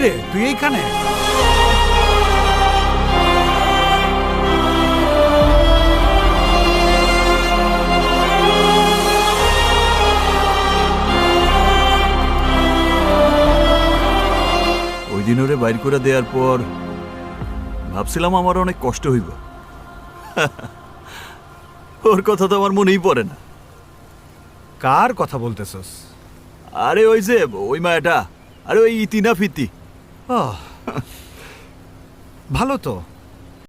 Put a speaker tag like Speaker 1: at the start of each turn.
Speaker 1: কিরে তুই এইখানে?
Speaker 2: ওই দিন ওরে বাইর করে দেওয়ার পর ভাবছিলাম আমার অনেক কষ্ট হইব। ওর কথা তো আমার মনেই পড়ে না।
Speaker 1: কার কথা বলতেছস?
Speaker 2: আরে ওই যে ওই মায়াটা, আরে ওই ইতি না ফিতি।
Speaker 1: ভালো তো,